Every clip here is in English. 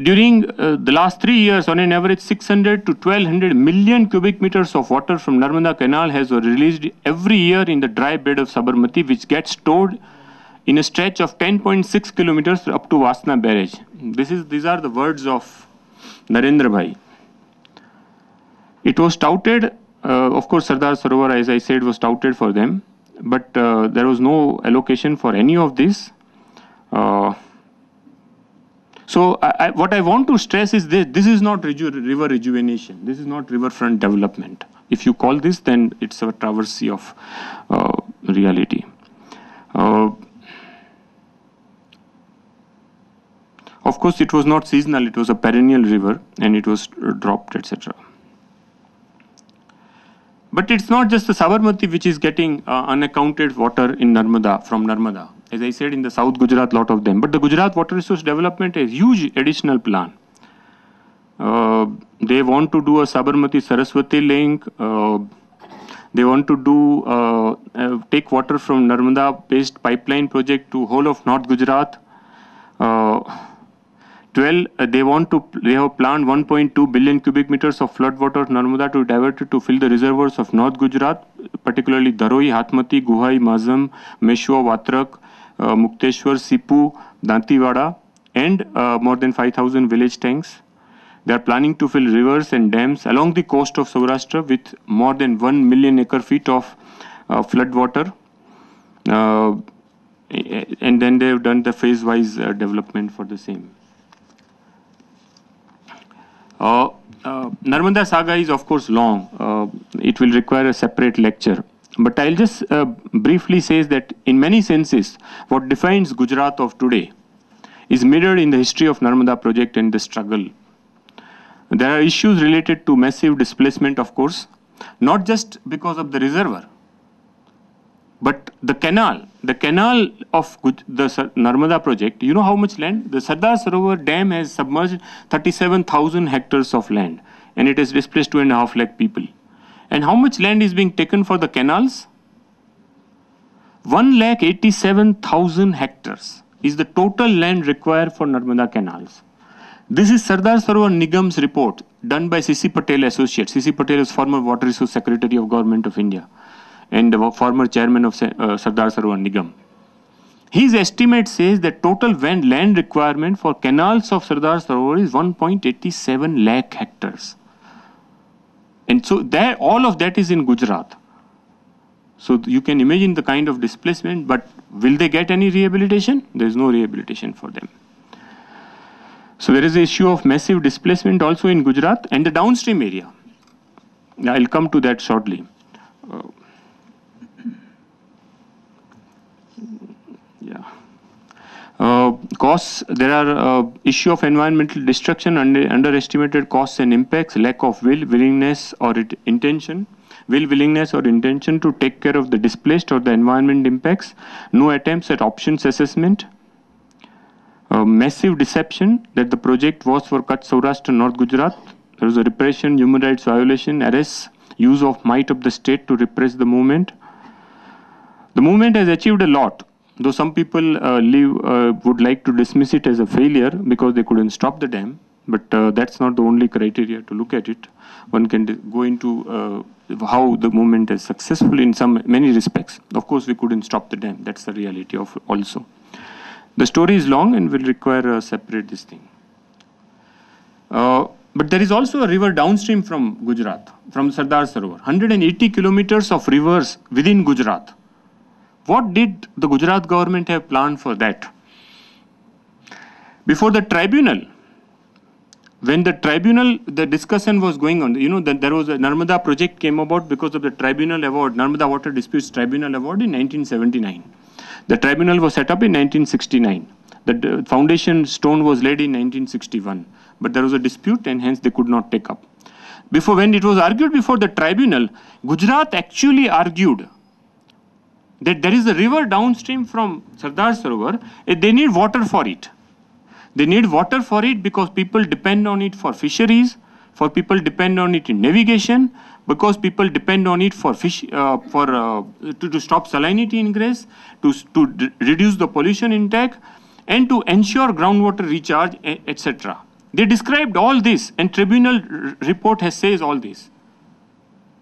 During the last 3 years, on an average, 600 to 1200 million cubic meters of water from Narmada Canal has released every year in the dry bed of Sabarmati, which gets stored in a stretch of 10.6 kilometers up to Vasna barrage. These are the words of Narendra Bhai. It was touted, of course, Sardar Sarovar, as I said, was touted for them, but there was no allocation for any of this. So what I want to stress is this is not river rejuvenation. This is not riverfront development. If you call this, then it's a traversy of reality. Of course, it was not seasonal. It was a perennial river, and it was dropped, etc. But it's not just the Sabarmati which is getting unaccounted water in Narmada, from Narmada. As I said, in the South Gujarat, lot of them. But the Gujarat Water Resource Development has huge additional plan. They want to do a Sabarmati Saraswati link. They want to do take water from Narmada-based pipeline project to whole of North Gujarat. They have planned 1.2 billion cubic meters of flood water of Narmada to be diverted to fill the reservoirs of North Gujarat, particularly Dharoi, Hathmati, Guhai, Mazam, Meshwa, Vatrak, Mukteshwar, Sipu, Dantiwada, and more than 5,000 village tanks. They are planning to fill rivers and dams along the coast of Saurashtra with more than 1 million acre feet of flood water. And then they have done the phase-wise development for the same. Narmada Saga is of course long. It will require a separate lecture. But I'll just briefly say that in many senses, what defines Gujarat of today is mirrored in the history of Narmada project and the struggle. There are issues related to massive displacement, of course, not just because of the reservoir, but the canal of the Narmada project. You know how much land? The Sardar Sarovar Dam has submerged 37,000 hectares of land, and it has displaced 2.5 lakh people. And how much land is being taken for the canals? 1,87,000 hectares is the total land required for Narmada canals. This is Sardar Sarovar Nigam's report done by C.C. Patel Associates. C.C. Patel is former Water Resource Secretary of Government of India and the former chairman of Sardar Sarovar Nigam. His estimate says that total land requirement for canals of Sardar Sarovar is 1.87 lakh hectares. And so all of that is in Gujarat. So you can imagine the kind of displacement, but will they get any rehabilitation? There is no rehabilitation for them. So there is the issue of massive displacement also in Gujarat and the downstream area. I'll come to that shortly. Costs, there are issue of environmental destruction, underestimated costs and impacts, lack of willingness or intention to take care of the displaced or the environment impacts, no attempts at options assessment, massive deception that the project was for Kutch, Saurashtra, North Gujarat. There was a repression, human rights violation, arrests, use of might of the state to repress the movement. The movement has achieved a lot, though some people would like to dismiss it as a failure because they couldn't stop the dam. But that's not the only criteria to look at it. One can go into how the movement is successful in many respects. Of course, we couldn't stop the dam. That's the reality of also. The story is long and will require a separate this thing. But there is also a river downstream from Gujarat, from Sardar Sarovar. 180 kilometers of rivers within Gujarat. What did the Gujarat government have planned for that? Before the tribunal, when the discussion was going on, you know that there was a Narmada project came about because of the tribunal award, Narmada Water Disputes Tribunal Award in 1979. The tribunal was set up in 1969. The foundation stone was laid in 1961. But there was a dispute and hence they could not take up. When it was argued before the tribunal, Gujarat actually argued that there is a river downstream from Sardar Sarovar, they need water for it. They need water for it because people depend on it for fisheries, for people depend on it in navigation, because people depend on it for to stop salinity ingress, to reduce the pollution intake, and to ensure groundwater recharge, etc. They described all this, and tribunal report has says all this.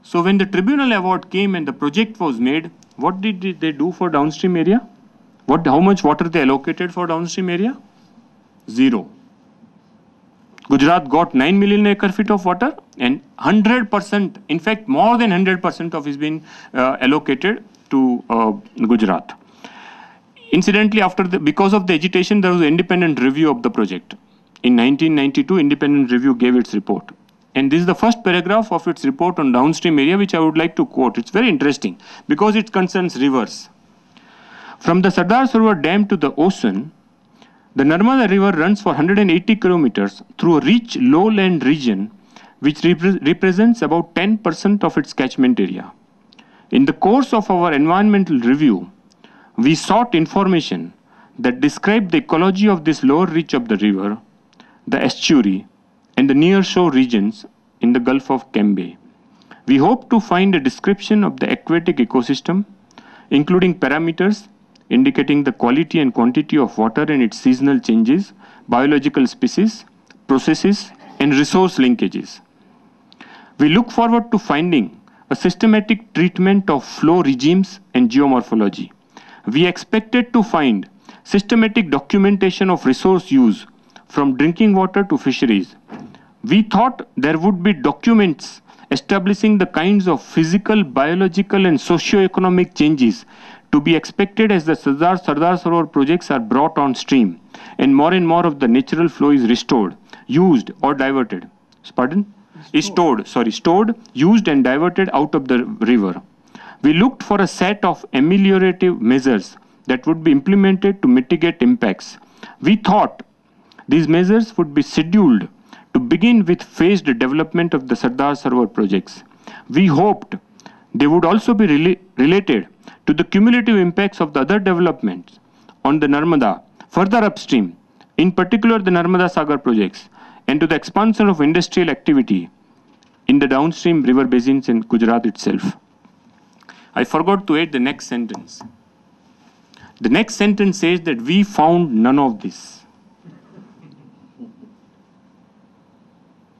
So when the tribunal award came and the project was made, what did they do for downstream area? How much water they allocated for downstream area? Zero. Gujarat got 9 million acre feet of water, and 100%, in fact, more than 100% of is been allocated to Gujarat. Incidentally, because of the agitation, there was an independent review of the project. In 1992, independent review gave its report. And this is the first paragraph of its report on downstream area, which I would like to quote. It's very interesting because it concerns rivers. From the Sardar Sarovar Dam to the ocean, the Narmada River runs for 180 kilometers through a rich lowland region, which represents about 10% of its catchment area. In the course of our environmental review, we sought information that described the ecology of this lower reach of the river, the estuary, and the near-shore regions in the Gulf of Cambay. We hope to find a description of the aquatic ecosystem, including parameters indicating the quality and quantity of water and its seasonal changes, biological species, processes, and resource linkages. We look forward to finding a systematic treatment of flow regimes and geomorphology. We expected to find systematic documentation of resource use from drinking water to fisheries. We thought there would be documents establishing the kinds of physical, biological, and socio-economic changes to be expected as the Sardar Sarovar projects are brought on stream and more of the natural flow is restored, used, or diverted. Stored, used, and diverted out of the river. We looked for a set of ameliorative measures that would be implemented to mitigate impacts. We thought these measures would be scheduled to begin with phased development of the Sardar Sarovar projects. We hoped they would also be related to the cumulative impacts of the other developments on the Narmada further upstream, in particular the Narmada Sagar projects, and to the expansion of industrial activity in the downstream river basins in Gujarat itself. I forgot to add the next sentence. The next sentence says that we found none of this.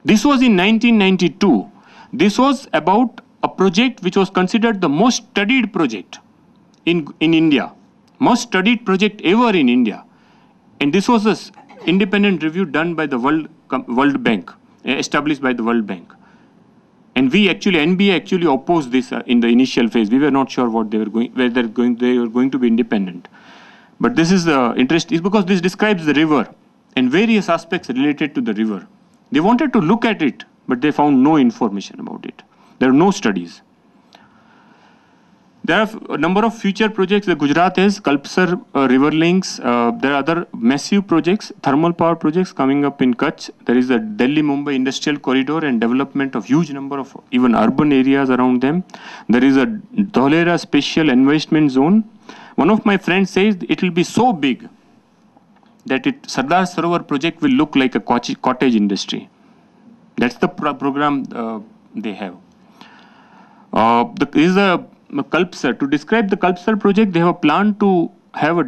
This was in 1992. This was about a project which was considered the most studied project in India, most studied project ever in India. And this was an independent review done by the World Bank, established by the World Bank. And NBA actually opposed this in the initial phase. We were not sure what they were whether they were going to be independent. But this is the interest, is because this describes the river and various aspects related to the river. They wanted to look at it, but they found no information about it. There are no studies. There are a number of future projects that Gujarat has, Kalpsar river links. There are other massive projects, thermal power projects coming up in Kutch. There is a Delhi-Mumbai industrial corridor and development of huge number of even urban areas around them. There is a Dholera special investment zone. One of my friends says it will be so big that Sardar Sarovar project will look like a cottage industry. That's the program they have. This is a Kalpsar. To describe the Kalpsar project, they have a plan to have a